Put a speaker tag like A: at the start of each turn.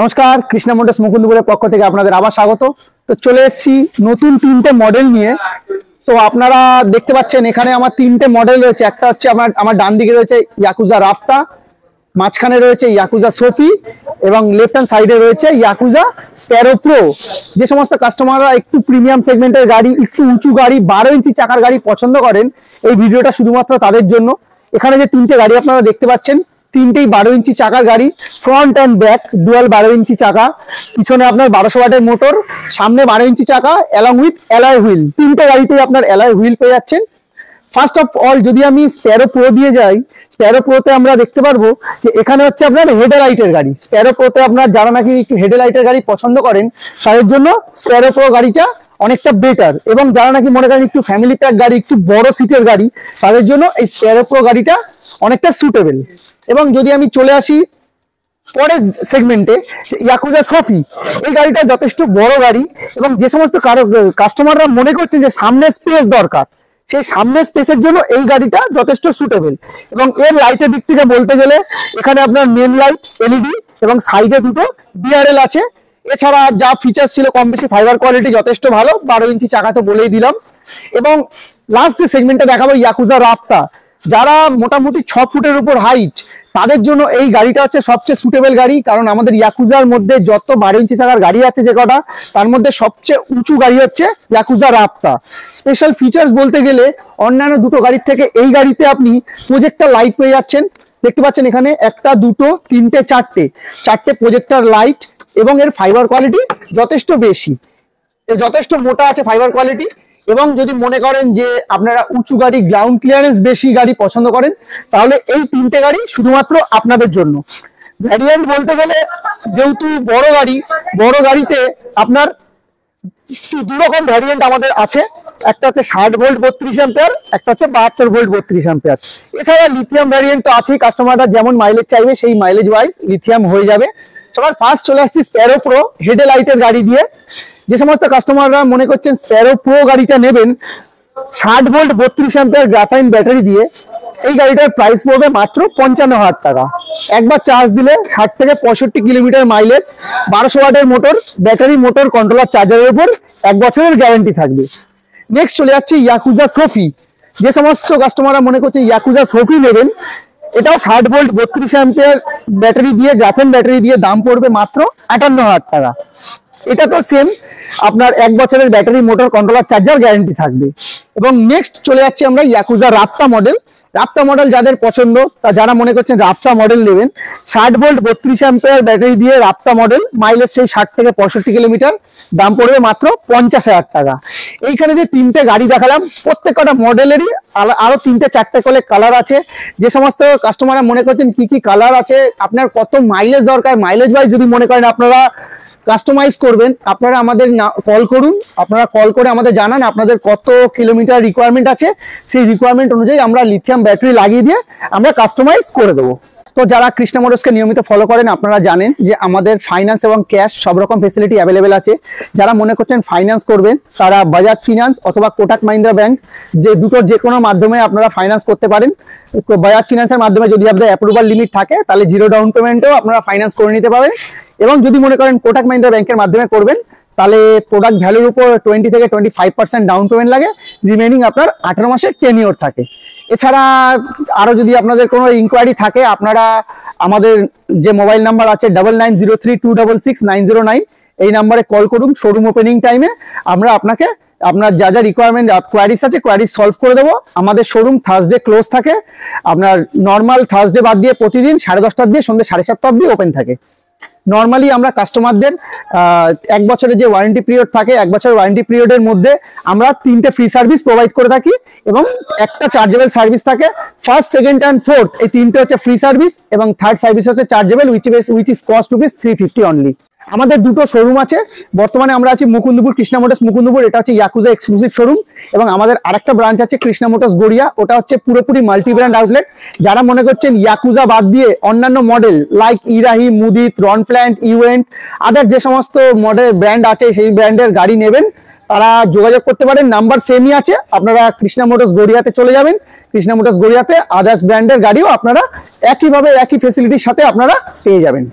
A: নমস্কার, কৃষ্ণা মোটরস মুকুন্দপুরের পক্ষ থেকে আপনাদের আবার স্বাগত। তো চলে এসেছি নতুন তিনটে মডেল নিয়ে। তো আপনারা দেখতে পাচ্ছেন এখানে আমার তিনটে মডেল রয়েছে। একটা হচ্ছে আমার ডান দিকে রয়েছে ইয়াকুজা রাফতা, মাঝখানে রয়েছে ইয়াকুজা সোফি এবং লেফট হ্যান্ড সাইডে রয়েছে ইয়াকুজা স্প্যারো প্রো। যে সমস্ত কাস্টমাররা একটু প্রিমিয়াম সেগমেন্টের গাড়ি, একটু উঁচু গাড়ি, 12 ইঞ্চি চাকার গাড়ি পছন্দ করেন, এই ভিডিওটা শুধুমাত্র তাদের জন্য। এখানে যে তিনটে গাড়ি আপনারা দেখতে পাচ্ছেন, তিনটেই 12 ইঞ্চি চাকার গাড়ি, ফ্রন্ট অ্যান্ড ব্যাক ডুয়াল 12 ইঞ্চি চাকা, পিছনে আপনার 1200 ওয়াটের মোটর, সামনে 12 ইঞ্চি চাকা অ্যালং উইথ অ্যালয় হুইল। তিনটে গাড়িতেই আপনার অ্যালয় হুইল পেয়ে যাচ্ছেন। ফার্স্ট অফ অল যদি আমি স্প্যারো প্রো দিয়ে যাই, স্প্যারো প্রোতে আমরা দেখতে পারবো যে এখানে হচ্ছে আপনার হেডলাইটের গাড়ি। স্প্যারো প্রোতে আপনার যারা নাকি একটু হেডলাইটের গাড়ি পছন্দ করেন তাদের জন্য স্প্যারো প্রো গাড়িটা অনেকটা বেটার, এবং যারা নাকি মনে করেন একটু ফ্যামিলি প্যাক গাড়ি, একটু বড় সিটের গাড়ি, তাদের জন্য এই স্প্যারো প্রো গাড়িটা অনেকটা সুটেবল। এবং যদি আমি চলে আসি পরের সেগমেন্টে, ইয়াকুজা সোফি, এই গাড়িটা যথেষ্ট বড় গাড়ি, এবং যে সমস্ত কাস্টমাররা মনে করছেন যে সামনে স্পেস দরকার, সেই সামনের স্পেসের জন্য এই গাড়িটা যথেষ্ট সুটেবল। এবং এর লাইটের দিক থেকে বলতে গেলে এখানে আপনার মেন লাইট এলইডি এবং সাইডে দুটো ডিআরএল আছে। এছাড়া যা ফিচার্স ছিল কম বেশি, ফাইবার কোয়ালিটি যথেষ্ট ভালো, 12 ইঞ্চি চাকা তো বলেই দিলাম। এবং লাস্ট যে সেগমেন্টটা দেখাবো ইয়াকুজা রাফতা, যারা মোটামুটি 6 ফুটের উপর হাইট, তাদের জন্য এই গাড়িটা হচ্ছে সবচেয়ে সুটেবল গাড়ি। কারণ আমাদের ইয়াকুজার মধ্যে যত 12 ইঞ্চি চাকার গাড়ি আছে যে কটা, তার মধ্যে সবচেয়ে উঁচু গাড়ি হচ্ছে ইয়াকুজা রাফতা। স্পেশাল ফিচার্স বলতে গেলে অন্যান্য দুটো গাড়ির থেকে এই গাড়িতে আপনি প্রজেক্টর লাইট পেয়ে যাচ্ছেন। দেখতে পাচ্ছেন এখানে একটা, দুটো, তিনটে, চারটে প্রজেক্টর লাইট, এবং এর ফাইবার কোয়ালিটি যথেষ্ট বেশি, যথেষ্ট মোটা আছে ফাইবার কোয়ালিটি। এবং যদি মনে করেন যে আপনারা উঁচু গাড়ি, গ্রাউন্ড ক্লিয়ারেন্স বেশি গাড়ি পছন্দ করেন, তাহলে এই তিনটে গাড়ি শুধুমাত্র আপনাদের জন্য। ভ্যারিয়েন্ট বলতে গেলে যেহেতু বড় গাড়িতে আপনার দু রকম ভ্যারিয়েন্ট আমাদের আছে। একটা হচ্ছে 60 ভোল্ট 32 অ্যাম্পিয়ার, একটা হচ্ছে 72 ভোল্ট 32 অ্যাম্পিয়ার। এছাড়া লিথিয়াম ভ্যারিয়েন্ট তো আছেই, কাস্টমাররা যেমন মাইলেজ চাইবে সেই মাইলেজ ওয়াইজ লিথিয়াম হয়ে যাবে। সবার ফার্স্ট চলে আসছি স্প্যারো প্রো হেডলাইটের গাড়ি দিয়ে। যে সমস্ত কাস্টমাররা মনে করছেন স্প্যারো প্রো গাড়িটা নেবেন 60 ভোল্ট 32 অ্যাম্পিয়ার গ্রাফাইন ব্যাটারি দিয়ে, এই গাড়িটার প্রাইস পড়বে মাত্র 55,000 টাকা। একবার চার্জ দিলে 60 থেকে 65 কিলোমিটার মাইলেজ, 1200 ওয়াটের মোটর, ব্যাটারি, মোটর, কন্ট্রোলার, চার্জারের উপর 1 বছরের গ্যারান্টি থাকবে। নেক্সট চলে যাচ্ছে ইয়াকুজা সোফি। যে সমস্ত কাস্টমাররা মনে করছে ইয়াকুজা সোফি নেবেন, এটাও 60 ভোল্ট 32 অ্যাম্পিয়ার ব্যাটারি দিয়ে, গ্রাফেন ব্যাটারি দিয়ে, দাম পড়বে মাত্র 58,000 টাকা। এটা তো সেম, আপনার 1 বছরের battery, motor, controller, charger guarantee থাকবে। এবং নেক্সট চলে যাচ্ছে আমরা ইয়াকুজা রাফতা মডেল। রাফতা মডেল যাদের পছন্দ, তা যারা মনে করছেন রাফতা মডেল নেবেন, 60 ভোল্ট 32 অ্যাম্পিয়ার ব্যাটারি দিয়ে রাফতা মডেল, মাইলেজ সেই 60 থেকে 65 কিলোমিটার, দাম পড়বে মাত্র 50,000 টাকা। এইখানে যে তিনটে গাড়ি দেখালাম, প্রত্যেকটা মডেলেরই আরো 3-4টে করে কালার আছে। যে সমস্ত কাস্টমাররা মনে করছেন কি কি কালার আছে, আপনার কত মাইলেজ দরকার, মাইলেজ ওয়াইজ যদি মনে করেন আপনারা কাস্টমাইজ করবেন, আপনারা আমাদের কল করুন। আপনারা কল করে আমাদের জানান আপনাদের কত কিলোমিটার রিকোয়ারমেন্ট আছে, সেই রিকোয়ারমেন্ট অনুযায়ী আমরা লিথিয়াম ব্যাটারি লাগিয়ে দিয়ে আমরা কাস্টমাইজ করে দেবো। তো যারা কৃষ্ণা মোটরসকে নিয়মিত ফলো করেন, আপনারা জানেন যে আমাদের ফাইন্যান্স এবং ক্যাশ সব রকম ফেসিলিটি অ্যাভেলেবেল আছে। যারা মনে করছেন ফাইন্যান্স করবেন, তারা বাজাজ ফিনান্স অথবা কোটাক মাহিন্দ্রা ব্যাংক, যে দুটোর যে কোনো মাধ্যমে আপনারা ফাইন্যান্স করতে পারেন। বাজাজ ফিনান্সের মাধ্যমে যদি আপনাদের অ্যাপ্রুভাল লিমিট থাকে, তাহলে 0 ডাউন পেমেন্টেও আপনারা ফাইন্যান্স করে নিতে পারেন। এবং যদি মনে করেন কোটাক মাহিন্দ্রা ব্যাংকের মাধ্যমে করবেন, তাহলে প্রোডাক্ট ভ্যালুর উপর 20 থেকে 25% ডাউন পেমেন্ট লাগে, রিমেনিং আপনার 18 মাসের টেনিওর থাকে। এছাড়া আরো যদি আপনাদের কোনো ইনকোয়ারি থাকে, আপনারা আমাদের যে মোবাইল নাম্বার আছে 9903266909, এই নাম্বারে কল করুন। শোরুম ওপেনিং টাইমে আমরা আপনাকে আপনার যা যা রিকোয়ারমেন্ট কোয়ারিজ আছে, কোয়ারিজ সলভ করে দেবো। আমাদের শোরুম থার্সডে ক্লোজ থাকে, আপনার নর্মাল থার্সডে বাদ দিয়ে প্রতিদিন 10:30 দিয়ে সন্ধ্যে 7:30 অবধি ওপেন থাকে। নর্মালি আমরা কাস্টমারদের 1 বছরের যে ওয়ারেন্টি পিরিয়ড থাকে, 1 বছরের ওয়ারেন্টি পিরিয়ডের মধ্যে আমরা 3টে ফ্রি সার্ভিস প্রোভাইড করে থাকি, এবং একটা চার্জেবল সার্ভিস থাকে। ফার্স্ট, সেকেন্ড অ্যান্ড ফোর্থ, এই 3টে হচ্ছে ফ্রি সার্ভিস, এবং থার্ড সার্ভিস হচ্ছে chargeable, which is cost ₹350 only. আমাদের দুটো শোরুম আছে। বর্তমানে আমরা আছি মুকুন্দপুর, কৃষ্ণা মোটরস মুকুন্দপুর, এটা হচ্ছে ইয়াকুজা এক্সক্লুসিভ শোরুম। এবং আমাদের আরেকটা ব্রাঞ্চ আছে কৃষ্ণা মোটরস গড়িয়া, ওটা হচ্ছে পুরোপুরি মাল্টি ব্র্যান্ড আউটলেট। যারা মনে করছেন ইয়াকুজা বাদ দিয়ে অন্যান্য মডেল লাইক ইরাহি, মুদিত, রনফ্ল্যান্ট, ইউএন্ট, আদার যে সমস্ত মডেল ব্র্যান্ড আছে, সেই ব্র্যান্ডের গাড়ি নেবেন, তারা যোগাযোগ করতে পারেন। নাম্বার সেমই আছে, আপনারা কৃষ্ণা মোটরস গড়িয়াতে চলে যাবেন। কৃষ্ণা মোটরস গড়িয়াতে আদার্স ব্র্যান্ডের গাড়িও আপনারা একইভাবে একই ফেসিলিটির সাথে আপনারা পেয়ে যাবেন।